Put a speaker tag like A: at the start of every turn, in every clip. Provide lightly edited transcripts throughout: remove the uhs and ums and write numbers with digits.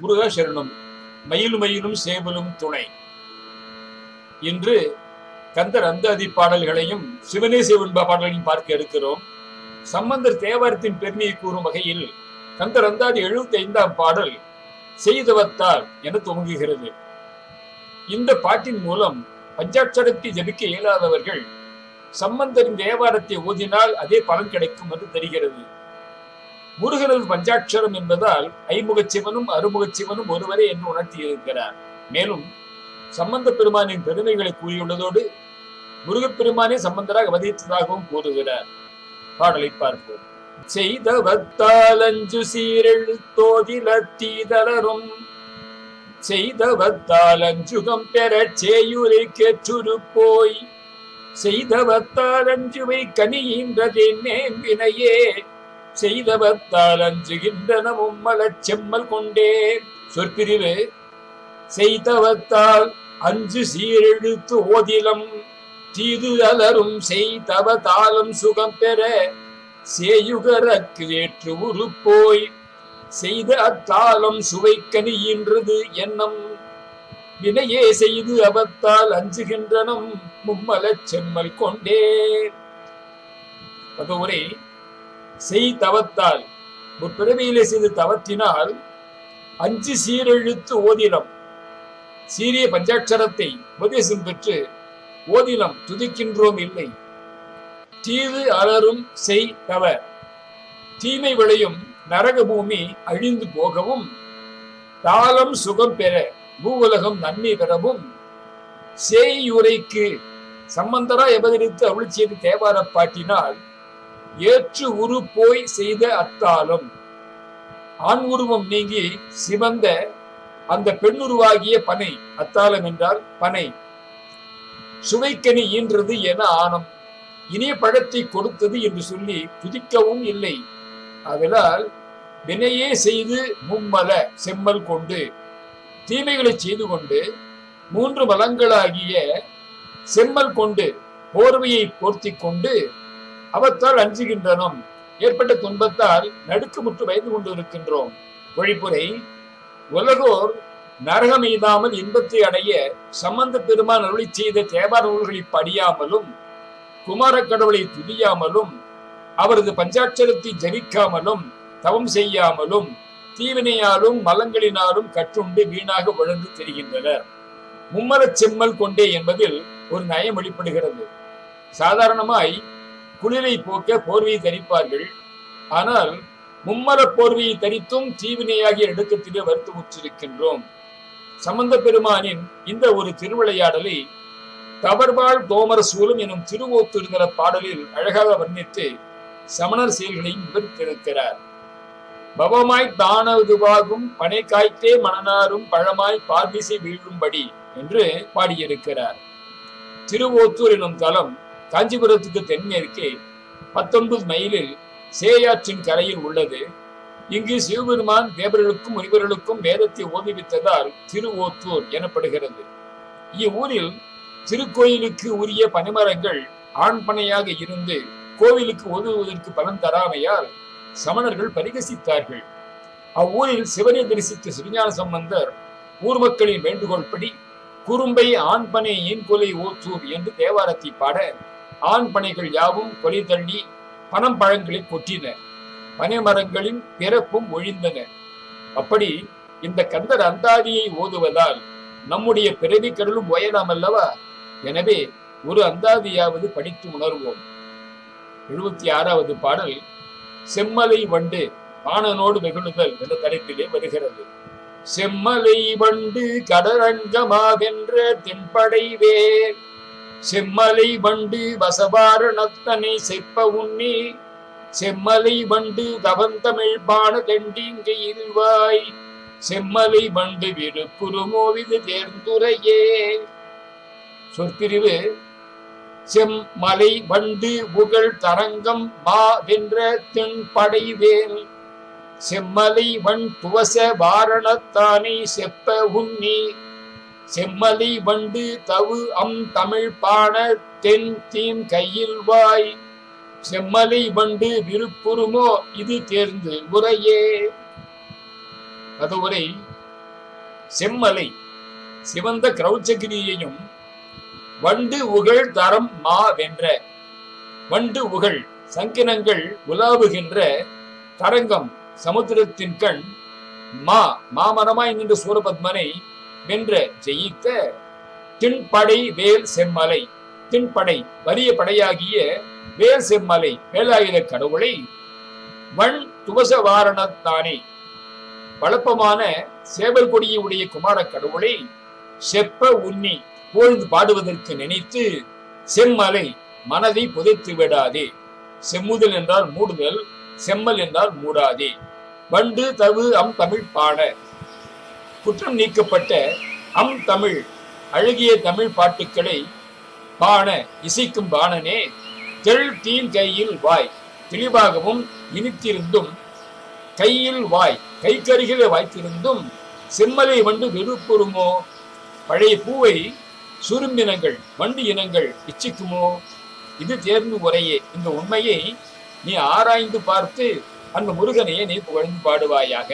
A: முருகா சரணம். மயிலும் மயிலும் சேவலும் துணை. இன்று கந்தர் அந்தாதி பாடல்களையும் சிவனே சிவன்பா பாடல்களையும் பார்க்க இருக்கிறோம். சம்பந்தர் தேவாரத்தின் பெருமையை கூறும் வகையில் கந்தர் அந்தாதி 75ஆம் பாடல் செய்தவத்தால் என துவங்குகிறது. இந்த பாட்டின் மூலம் பஞ்சாட்சரத்தை ஜபிக்க இயலாதவர்கள் சம்பந்தரின் தேவாரத்தை ஓதினால் அதே பலன் கிடைக்கும் என்று தெரிகிறது. முருகனது பஞ்சாட்சரம் என்பதால் ஐமுகச் சிவனும் அறுமுகச் சிவனும் ஒருவரே என்று உணர்த்தி இருக்கிறார். மேலும் சம்பந்த பெருமானின் பெருமைகளை கூறியுள்ளதோடு முருகப்பெருமானே சம்பந்தராக அவதரித்ததாகவும் கூறுகிறார். பாடலை பார்ப்போம். செய்தவத்தால் அஞ்சு சீரெழுத்தோதிலத்தீதலரும் செய்தவத்தால் அஞ்சுகம் பெற சேயுரை கேற்றுரு போய் செய்தவத்தால் அஞ்சுவை கனியின்றதென்னே வினையே செய்தவத்தால் அஞ்சுகின்றனமும் மலச் செம்மல் கொண்டே. சொற்பிரிவு. செய்தவத்தால் அஞ்சு சீரெழுத்து ஓதிலம் தீது அலரும் செய்தவத்தாலும் சுகம் பெற சேயுகரக்கு ஏற்று உரு போய் செய்த அத்தாலும் சுவைக்கனியின்றது எண்ணம் வினையே செய்து அவத்தால் அஞ்சுகின்றனம் மும்மலச் செம்மல் கொண்டே. அதுவரை செய் தவத்தால் முற்பிறவியிலே செய்து தவத்தினால் அஞ்சு சீரெழுத்து ஓதிலம் சீரிய பஞ்சாட்சரத்தை உபதேசம் பெற்று ஓதிலம் துதிக்கின்றோம் இல்லை. தீது அலரும் செய் தவ தீமை விளையும் நரக பூமி அழிந்து போகவும் தாளம் சுகம் பெற பூவுலகம் நன்மை பெறவும் சேயுரைக்கு சம்பந்தரா எபதரித்து அருள் செய்து தேவார பாட்டினால் ஏற்று உரு போய் செய்த அத்தாலும் ஆண் உருவம் நீங்கி சிவந்த அந்த பெண்ணுருவாகிய பனை, அத்தாலம் என்றால் பனை, சுவைக்கனி ஈன்றது என ஆனம் இனிய பழத்தை கொடுத்தது என்று சொல்லி துதிக்கவும் இல்லை. அதனால் வினையே செய்து மும்மல செம்மல் கொண்டு தீமைகளை செய்து கொண்டு மூன்று மலங்களாகிய செம்மல் கொண்டு போர்வையை போர்த்தி கொண்டு அவத்தால் அஞ்சுகின்றனும் ஏற்பட்ட துன்பத்தால் நடுக்கமுற்று பயந்து கொண்டு இருக்கின்றோம். பொழிப்புரை. உலகோர் நரகம் எய்தாமல் இன்பத்தை அடைய சம்பந்த பெருமான் அருளி செய்த தேவார நூல்களை படியாமலும் குமார கடவுளை துதியாமலும் அவரது பஞ்சாட்சரத்தை ஜரிக்காமலும் தவம் செய்யாமலும் தீவினையாலும் மலங்களினாலும் கற்றுண்டு வீணாக உழந்து தெரிகின்றனர். மும்மலச் செம்மல் கொண்டே என்பதில் ஒரு நயம் வெளிப்படுகிறது. சாதாரணமாய் குளிரை போக்க போர்வையை தரிப்பார்கள். ஆனால் மும்மல போர்வையை தரித்தும் தீவினையாகிய நடுக்கத்திலே வருத்தமுற்றிருக்கின்றோம். சம்பந்த பெருமானின் இந்த ஒரு திருவிளையாடலை தவறுபால் தோமர சூலம் எனும் திருவோத்துருங்கிற பாடலில் அழகாக வர்ணித்து சமணர் செயல்களையும் விவரித்திருக்கிறார். பவமாய் தானதுவாகும் பனை காய்த்தே மணனாரும் பழமாய் பார்விசை வீழும்படி என்று பாடியிருக்கிறார். திருவோத்தூர் எனும் தலம் காஞ்சிபுரத்துக்கு தென்மேற்கே 19 மைலில் சேயாற்றின் கரையில் உள்ளது. இங்கு சிவபெருமான் தேவர்களுக்கும் முனிவர்களுக்கும் வேதத்தை ஓதுவித்ததால் திருவோத்தூர் எனப்படுகிறது. இவ்வூரில் திருக்கோயிலுக்கு உரிய பனைமரங்கள் ஆண் பனையாக இருந்து கோவிலுக்கு ஓதுவதற்கு பலன் தராமையால் சமணர்கள் பரிகசித்தார்கள். அவ்வூரில் சிவனை தரிசித்த சிவஞான சம்பந்தர் ஊர் மக்களின் வேண்டுகோள்படி குறும்பை ஆண் பனை ஏன் கொலை ஓத்தூர் என்று தேவாரத்தை பாட ஆண் பனைகள் யாவும் கொலை தள்ளி பனம் பழங்களை கொட்டின. பனை மரங்களின் பிறப்பும் ஒழிந்தன. அப்படி இந்த கந்தர் அந்தாதியை ஓதுவதால் நம்முடைய பிறவி கடலும் ஓயலாம் அல்லவா? எனவே ஒரு அந்தாதியாவது படித்து உணர்வோம். 76வது பாடல் செம்மலை வண்டு ஆணனோடு வெகுழுதல் என்ற தலைப்பிலே வருகிறது. செம்மலை வண்டு கடரங்கமாவென்ற தென்படை வேர் செம்மலை வண்டு வசவாரணத்தனை செப்ப உண்ணி செம்மலை வண்டு தவந்தமிழ் பான தெண்டிங்கை இருவாய் செம்மலை வண்டு விருப்புருமோவிது தேர்ந்துரையே. சொற்பிரிவு. செம்மலை வண்டு புகழ் தரங்கம் மா வென்ற தென்படை வேல் செம்மலை வண் துவச வாரணத்தானை செப்ப உண்ணி செம்மலை வண்டு தவு தமிழ் பாண தென் தீம் கையில் வாய் செம்மலை வண்டு விருப்புருமோ இது தேர்ந்து உரையே. அதுவரை செம்மலை சிவந்த கிரௌச்சகிரியையும் வண்டு உகள் தரம் மா வென்ற வண்டு உகள் சங்கினங்கள் உலாவுகின்ற தரங்கம் சமுத்திரத்தின் கண் மாமரமாய் நின்ற சூரபத்மனை வென்ற ஜெயித்த திண்படை வேல் செம்மலை திண்படை வலிய படையாகிய வேல் செம்மலை வேலாயுத கடவுளை வன் துவசவாரணத்தானே வளப்பமான சேவல் கொடியை உடைய குமார கடவுளை செப்ப உன்னி புகழ்ந்து பாடுவதற்கு நினைத்து செம்மலை மனதை புதைத்து விடாதே. செம்முதல் என்றால் மூடுதல், செம்மல் என்றால் மூடாதே. வண்டு தவு அம் தமிழ் பாட குற்றம் நீக்கப்பட்ட அம் தமிழ் அழகிய தமிழ் பாட்டுக்களை பாண இசைக்கும் பாணனே தெள் தீன் கையில் வாய் தெளிவாகவும் இனித்திருந்தும் கையில் வாய் கைக்கருகில வாய்த்திருந்தும் செம்மலை வண்டு வெறுப்புறுமோ? பழைய பூவை சுரும்பினங்கள் வண்டு இனங்கள் இச்சிக்குமோ? இது தேர்ந்து உரையே. இந்த உண்மையை நீ ஆராய்ந்து பார்த்து அந்த முருகனையே நீ புகழ்ந்து பாடுவாயாக.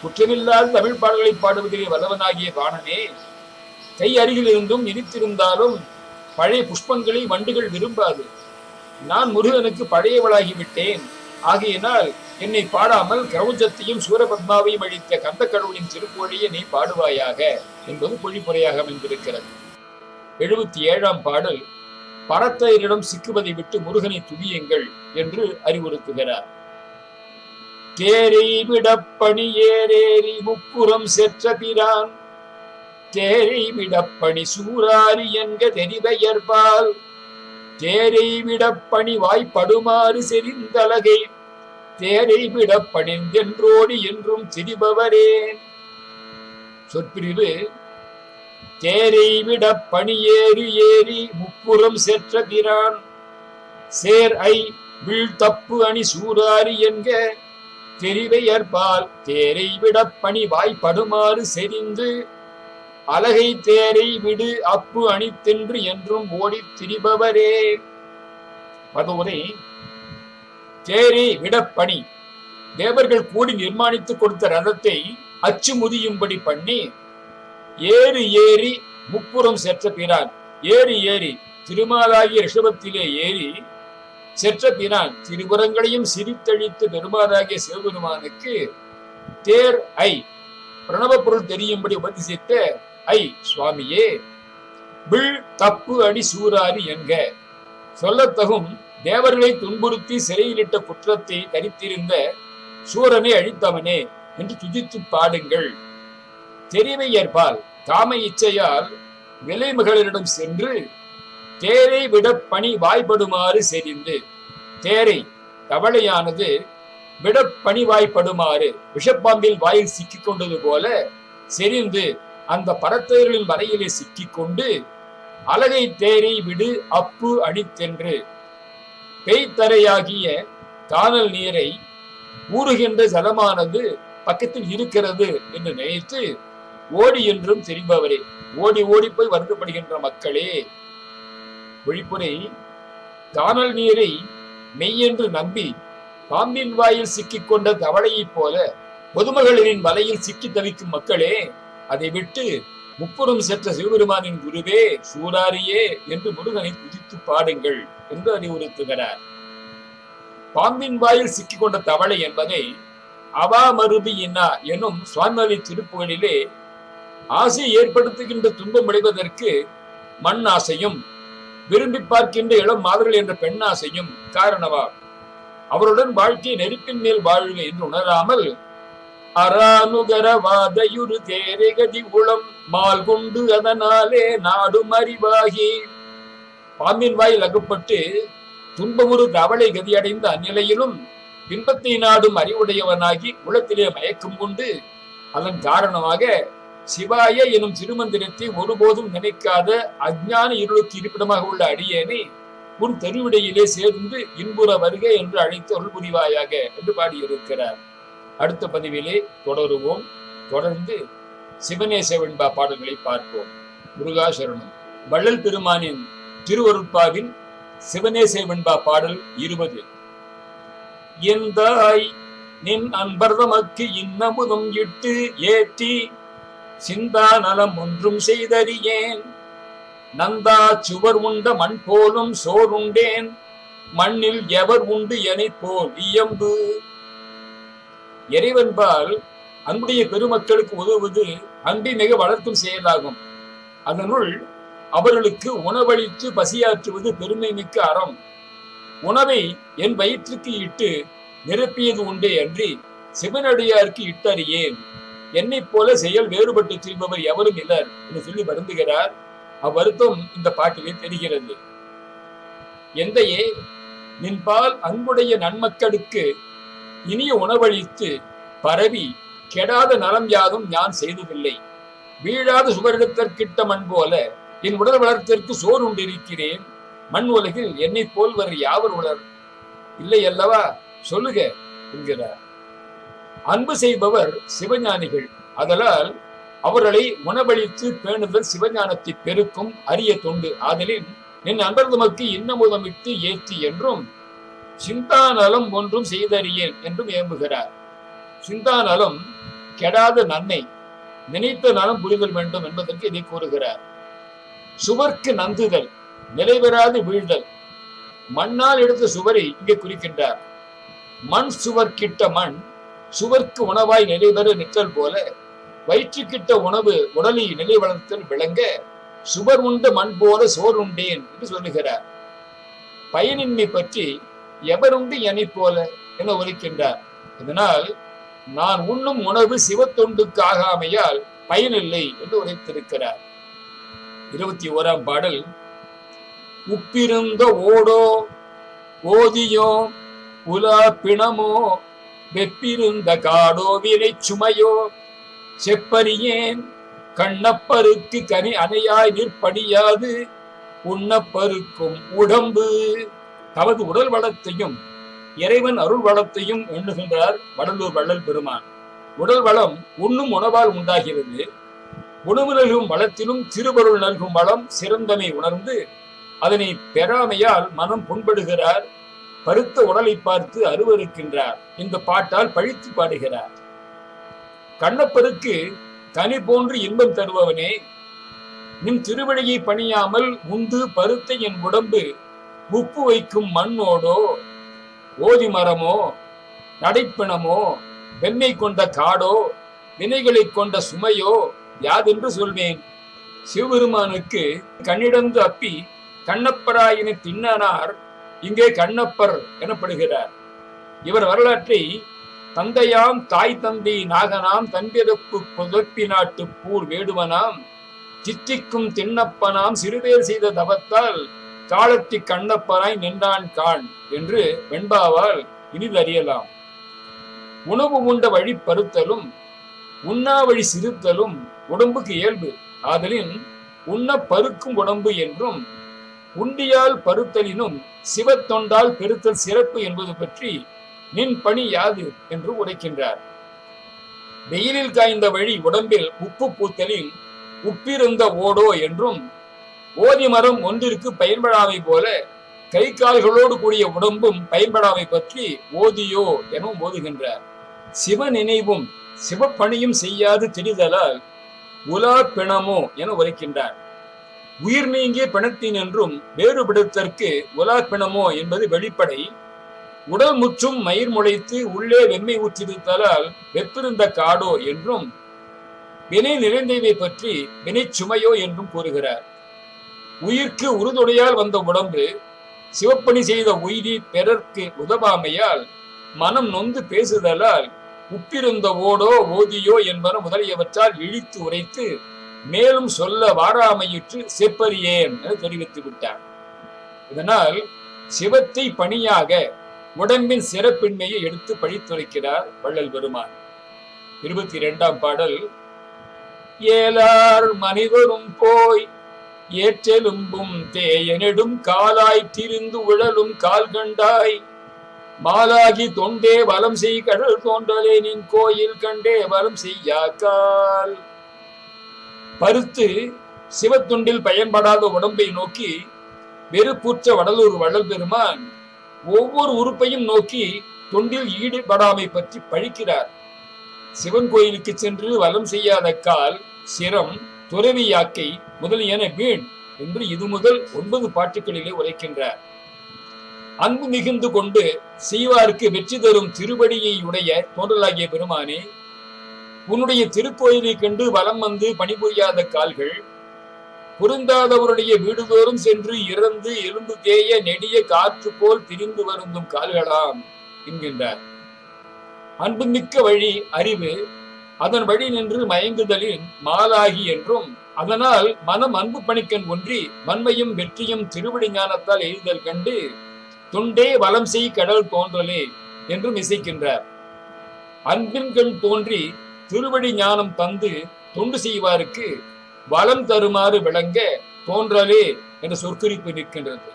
A: குற்றமில்லாத தமிழ் பாடல்களை பாடுவதிலே வல்லவனாகிய பாணனே, கை அருகில் இருந்தும் இனித்திருந்தாலும் பழைய புஷ்பங்களை வண்டுகள் விரும்பாது. நான் முருகனுக்கு பழையவளாகிவிட்டேன். ஆகையினால் என்னை பாடாமல் கிரௌஞ்சத்தையும் சூரபத்மாவையும் அழித்த கந்த கடவுளின் திருப்புகழையே நீ பாடுவாயாக என்பது பொழிப்புரையாக அமைந்திருக்கிறது. 77ஆம் பாடல் பரத்தையரிடம் சிக்குவதை விட்டு முருகனை துதியுங்கள் என்று அறிவுறுத்துகிறார். தேரை விடப்பணி ஏறேறி முப்புறம் செற்ற பிரான் தேரை விடப்பணி சூராரி என்க தெரிவையற்பால் தேரை விடப்பணி வாய்ப்படுமாறு செறிந்தலகை தேரை விடப்பணிந்தென்றோடி என்றும் திரிபவரே. சொற்பிரிவு தேரை விட பணி ஏறி முப்புறம் செற்ற பிரான் சேர் ஐ வில் தப்பு அணி சூராரி என்க தெரிவையற்பால் தேரை விட பணி வாய்ப்படுமாறு செறிந்து அலகை தேரை விடு அப்பு அணித்தென்று என்றும் ஓடி திரிபவரே. பதவுரை தேரை விடப்பணி தேவர்கள் கூடி நிர்மாணித்துக் கொடுத்த ரதத்தை அச்சு முதியும்படி பண்ணி ஏறி முப்புறம் செற்ற பிரான் ஏறி திருமாலாகிய ரிஷபத்திலே ஏறி செற்ற பிரான் திருபுறங்களையும் சிரித்தழித்து பெருமாளாகிய சிவபெருமானுக்கு தேர் ஐ பிரணவ பொருள் தெரியும்படி உபதேசித்த ஐ சுவாமியே வில் தப்பு அடி சூராரி என்க சொல்லத்தகும் தேவர்களை துன்புறுத்தி சிறையிலிட்ட குற்றத்தை தரித்திருந்த சூரனை அழித்தவனே என்று துதித்து பாடுங்கள். தெரிவை ஏற்பால் காம இச்சையால் விலை மகளிரிடம் சென்று தேரை விட பணி வாய்ப்படுமாறு செறிந்து தேரை தவளையானது விட பணி வாய்ப்படுமாறு விஷப்பாம்பில் வாயில் சிக்கிக் கொண்டது போல செறிந்து அந்த பரத்தையர்களின் வரையிலே சிக்கிக் கொண்டு அலகை தேரை விடு அப்பு அணித்தென்று பெய்தரையாகிய காணல் நீரை ஊறுகின்ற ஜலமானது பக்கத்தில் இருக்கிறது என்று நினைத்து ஓடி என்றும் தெரிபவரே. ஓடி ஓடி போய் வருத்தப்படுகின்ற மக்களே. ஒழிப்புரை காணல் நீரை மெய்யென்று நம்பி பாம்பின் வாயில் சிக்கிக் கொண்ட தவளையைப் போல பொதுமகளிரின் வலையில் சிக்கி தவிக்கும் மக்களே, அதை விட்டு முப்புறம் செற்ற சிவபெருமானின் குருவே சூராரியே என்று முருகனை துதித்து பாடுங்கள் என்று அறிவுறுத்துகிறார். பாம்பின் வாயில் சிக்கிக் கொண்ட தவளை என்பதை அவாமருபி இன்னா எனும் சுவாமிமலை திருப்புகளிலே ஆசை ஏற்படுத்துகின்ற துன்பம் அடைவதற்கு மண் ஆசையும் விரும்பி பார்க்கின்ற இளம் மாதர்கள் என்ற பெண் ஆசையும் காரணமா அவருடன் வாழ்க்கை நெருப்பின் மேல் வாழ்வு என்று உணராமல் அரானுகரவாதையுறு தேரைகதி உளம் மால் கொண்டு அதனாலே நாடும் அறிவாகி பாம்பின் வாயில் அகப்பட்டு துன்பமுறு தவளை கதியடைந்த அந்நிலையிலும் பின்பத்தை நாடும் அறிவுடையவனாகி உலத்திலே மயக்கம் கொண்டு அதன் காரணமாக சிவாய எனும் திருமந்திரத்தை ஒருபோதும் நினைக்காத அஞ்ஞான இருளுக்கு இருப்பிடமாக உள்ள அடியேனை உன் தெருவிடையிலே சேர்ந்து இன்புற வருக என்று அழைத்து அருள் புரிவாயாக என்று பாடியிருக்கிறார். அடுத்த பதிவிலே தொடருவோம். தொடர்ந்து சிவநேச வெண்பா பாடல்களை பார்ப்போம். முருகா சரணம். வள்ளல் பெருமானின் திருவருட்பாவின் சிவநேச வெண்பா பாடல் 20. எந்தாய் நின் அன்பர் தமக்கு இன்னமுதும் இட்டு ஏற்றி சிந்தா நலம் ஒன்றும் செய்தறியேன். நந்தா சுவர் உண்ட மண் போலும் சோறுண்டேன். மண்ணில் எவர் உண்டு எனை போல் இயம்பு. இறைவன்பால் அன்புடைய பெருமக்களுக்கு உதவுவது அன்பை மிக வளர்க்கும் செயலாகும். அதனுள் அவர்களுக்கு உணவளித்து பசியாற்றுவது பெருமை மிக்க அறம். உணவை என் வயிற்றுக்கு இட்டு நிரப்பியது உண்டே அன்றி சிவனடியாருக்கு இட்டறியேன். என்னை போல செயல் வேறுபட்டு செல்பவர் எவரும் இல்லர் என்று சொல்லி வருந்துகிறார். அவ்வருத்தம் இந்த பாட்டிலே தெரிகிறது. எந்தையே, நின்பால் அன்புடைய நன்மக்களுக்கு இனிய உணவளித்து பரவி கெடாத நலம் யாதும் நான் செய்ததில்லை. வீழாத சுவரிடத்திற்கிட்ட மண் போல என் உடல் வளர்த்திற்கு சோறு உண்டிருக்கிறேன். மண் உலகில் என்னை போல்வர் யாவர் உலர் இல்லை அல்லவா? சொல்லுக என்கிறார். அன்பு செய்பவர் சிவஞானிகள். அதனால் அவர்களை உணவளித்து பேணுதல் சிவஞானத்தை பெருக்கும் அரிய தொண்டு. ஆதலின் என் அன்பர் தமக்கு இன்னமுதமிட்டு ஏற்றி என்றும் சிந்தாநலம் ஒன்றும் செய்தறியேன் என்றும் ஏம்புகிறார். சிந்தாநலம் கெடாத நன்மை, நினைத்த நலம் புரிதல் வேண்டும் என்பதற்கு இதை கூறுகிறார். சுவர்க்கு நந்துதல், நிலைபெறாது வீழ்தல். மண்ணால் எடுத்த சுவரை இங்கே குறிக்கின்றார். மண் சுவர்கிட்ட மண் சுவர்க்கு உணவாய் நிலைபெற நிற்றல் போல வயிற்றுக்கிட்ட உணவு உடலை நிலை வளர்த்தல் விளங்க சுவர் உண்ட மண் போல சோர் உண்டேன் என்று சொல்லுகிறார். பயனின்மை பற்றி எவருண்டு எனை போல என உரைக்கின்றார். இதனால் நான் உண்ணும் உணவு சிவத்தொண்டுக்கு ஆகாமையால் பயனில்லை என்று உரைத்திருக்கிறார். 21ஆம் பாடல். உப்பிருந்த ஓடோ ஓதியோ உலா பிணமோ வெப்பிருந்த காடோ வினை சுமையோ செப்பறியேன் கண்ணப்பருக்கு கனி அணையாய் நிற்படியாது உண்ணப்பருக்கும் உடம்பு. தமது உடல் வளத்தையும் இறைவன் அருள் வளத்தையும் எண்ணுகின்றார் வடலூர் வள்ளல் பெருமான். உடல் வளம் உண்ணும் உணவால் உண்டாகிறது. உணவு நல்கும் வளத்திலும் திருவருள் நல்கும் வளம் சிறந்தமை உணர்ந்து அதனை பெறாமையால் மனம் புண்படுகிறார். பருத்த உடலை பார்த்து அருவருக்கின்றார். இந்த பாட்டால் பழித்து பாடுகிறார். கண்ணப்பருக்கு கனி போன்று இன்பம் தருபவனே, நின் திருவழியை பணியாமல் உண்டு பருத்த என் உடம்பு உப்பு வைக்கும் மண்ணோடோ ஓதி மரமோ நடைப்பிணமோ வெண்ணை கொண்ட காடோ வினைகளை கொண்ட சுமையோ யாதென்று சொல்வேன். சிவபெருமானுக்கு கண்ணிடந்து அப்பி கண்ணப்பராயின திண்ணனார் இங்கே கண்ணப்பர் எனப்படுகிறார். இவர் வரலாற்றை தந்தையாம் தாய் தந்தை நாகனாம் தன்பிறப்பு புதப்பி நாட்டு பூர் வேடுவனாம் சித்திக்கும் திண்ணப்பனாம் சிறுபேர் செய்த தவத்தால் காலத்தி கண்ணப்பராய் நின்றான் கான் என்று வெண்பாவால் இனிதறியலாம். உணவு உண்ட வழி பருத்தலும் உண்ணா வழி சிறுத்தலும் உடம்புக்கு இயல்பு. ஆதலின் உண்ண பருக்கும் உடம்பு என்றும் உண்டியால் பருத்தலினும் சிவத்தொண்டால் பெருத்தல் சிறப்பு என்பது பற்றி நின் பணி யாது என்று உரைக்கின்றார். வெயிலில் காய்ந்த வழி உடம்பில் உப்பு பூத்தலின் உப்பிருந்த ஓடோ என்றும் ஓதி மரம் ஒன்றிற்கு பயன்படாமை போல கை கால்களோடு கூடிய உடம்பும் பயன்படாமை பற்றி ஓதியோ எனவும் ஓதுகின்றார். சிவ நினைவும் சிவப்பணியும் செய்யாது திரிதலால் உலா பிணமோ என உரைக்கின்றார். உயிர் நீங்கிய பிணத்தின் என்றும் வேறுபடுத்தற்கு உலா பிணமோ என்பது வெளிப்படை. உடல் முற்றும் மயிர் முளைத்து உள்ளே வெம்மை ஊற்றிருத்தலால் வெப்பிருந்த காடோ என்றும் வினை நிறைந்தவை பற்றி வினை சுமையோ என்றும் கூறுகிறார். உயிர்க்கு உறுதுணையால் வந்த உடம்பு சிவப்பணி செய்த உயிரி பிறர்க்கு உதவாமையால் மனம் நொந்து பேசுதலால் உப்பிருந்த ஓடோ ஓதியோ என்பன முதலியவற்றால் இழித்து உரைத்து மேலும் சொல்ல வாராமையிற்று செப்பறியேன் என தெரிவித்து விட்டார். இதனால் சிவத்தை பணியாக உடம்பின் சிறப்பின்மையை எடுத்து பழித்துரைக்கிறார் வள்ளல் பெருமான். 22ஆம் பாடல். ஏலார் மனிதரும் போய் ஏற்றெலும்பும் தேயனெடும் காலாய் திரிந்து உழலும் கால் கண்டாய் மாலாகி தொண்டே வலம் செய் கடல் தோன்றலே நின் கோயில் கண்டே வலம் செய்யாக்கால். பருத்து சிவத்துண்டில் பயன்படாத உடம்பை நோக்கி வெறுப்புற்ற வடலூர் வள்ளல் பெருமான் ஒவ்வொரு உறுப்பையும் நோக்கி தொண்டில் ஈடுபடாமை பற்றி பழிக்கிறார். சிவன் கோயிலுக்கு சென்று வலம் செய்யாத கால், சிரம், துறவி யாக்கை முதலியன வீண் என்று இது முதல் 9 பாட்டுகளிலே உரைக்கின்றார். அன்பு மிகுந்து கொண்டு செய்வாருக்கு வெற்றி தரும் திருவடியை உடைய தோன்றலாகிய பெருமானே, உன்னுடைய திருக்கோயிலை கண்டு வலம் வந்து பணிபுரியாத கால்கள், பொருந்தாதவருடைய வீடுதோறும் சென்று இறந்து எலும்பு தேய நெடிய காற்று போல் திரிந்து வருந்தும் கால்களாம் என்கின்றார். அன்புமிக்க வழி அறிவு, அதன் வழி நின்று மயங்குதலின் மாலாகி என்றும், அதனால் மனம் அன்பு பணிக்கண் ஒன்றி வன்மையும் வெற்றியும் திருவடி ஞானத்தால் எய்தல் கண்டு தொண்டே வலம் செய் கடல் தோன்றலே என்றும் இசைக்கின்றார். அன்பின் கண் தோன்றி திருவடி ஞானம் தந்து தொண்டு செய்வாருக்கு வளம் தருமாறு விளங்க தோன்றலே என்ற சொற்குறிப்பு நிற்கின்றது.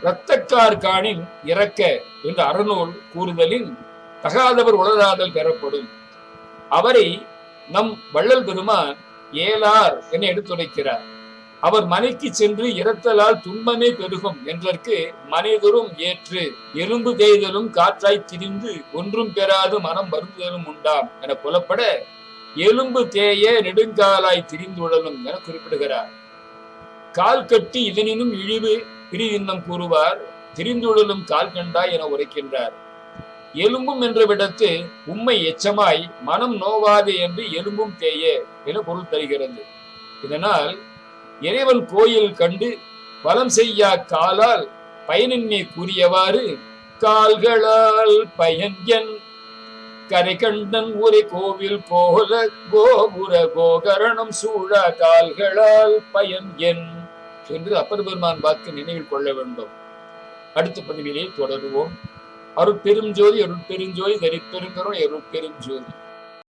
A: இரத்தக்கார் காணின் இறக்க என்ற அறநூல் கூறுதலின் தகாதவர் உளராதல் பெறப்படும். அவரை நம் வள்ளல் பெருமான் ஏலார் என எடுத்துரைக்கிறார். அவர் மனைக்கு சென்று இறத்தலால் துன்பமே பெருகும் என்றற்கு மனைதொரும் ஏற்று எலும்பு தேய்தலும் காற்றாய் திரிந்து ஒன்றும் பெறாது மனம் வருந்துதலும் உண்டாம் என புலப்பட எலும்பு தேய நெடுங்காலாய் திரிந்துடலும் என குறிப்பிடுகிறார். கால் கட்டி இதனினும் இழிவு பிரிதின்னம் கூறுவார், திரிந்துடலும் கால் கண்டாய் என உரைக்கின்றார். எலும்பும் என்ற விடத்து உண்மை எச்சமாய் மனம் நோவாது என்று எலும்பும் தேய என பொருள் தருகிறது. இதனால் இறைவன் கோயில் கண்டு பலம் செய்யா காலால் பயனின்மை கூறியவாறு கால்களால் பயன் என் கரை கண்டன் ஒரு கோவில் கோல கோபுர கோகரணம் சூழ கால்களால் பயன் என் என்று அப்பர் பெருமான் வாக்கு நினைவில் கொள்ள வேண்டும். அடுத்த பதிவிலே தொடருவோம். அருட்பெரும் ஜோதி, அருட்பெருஞ்சோதி, தரிப்பெருங்கருணை, அருட்பெரும் ஜோதி.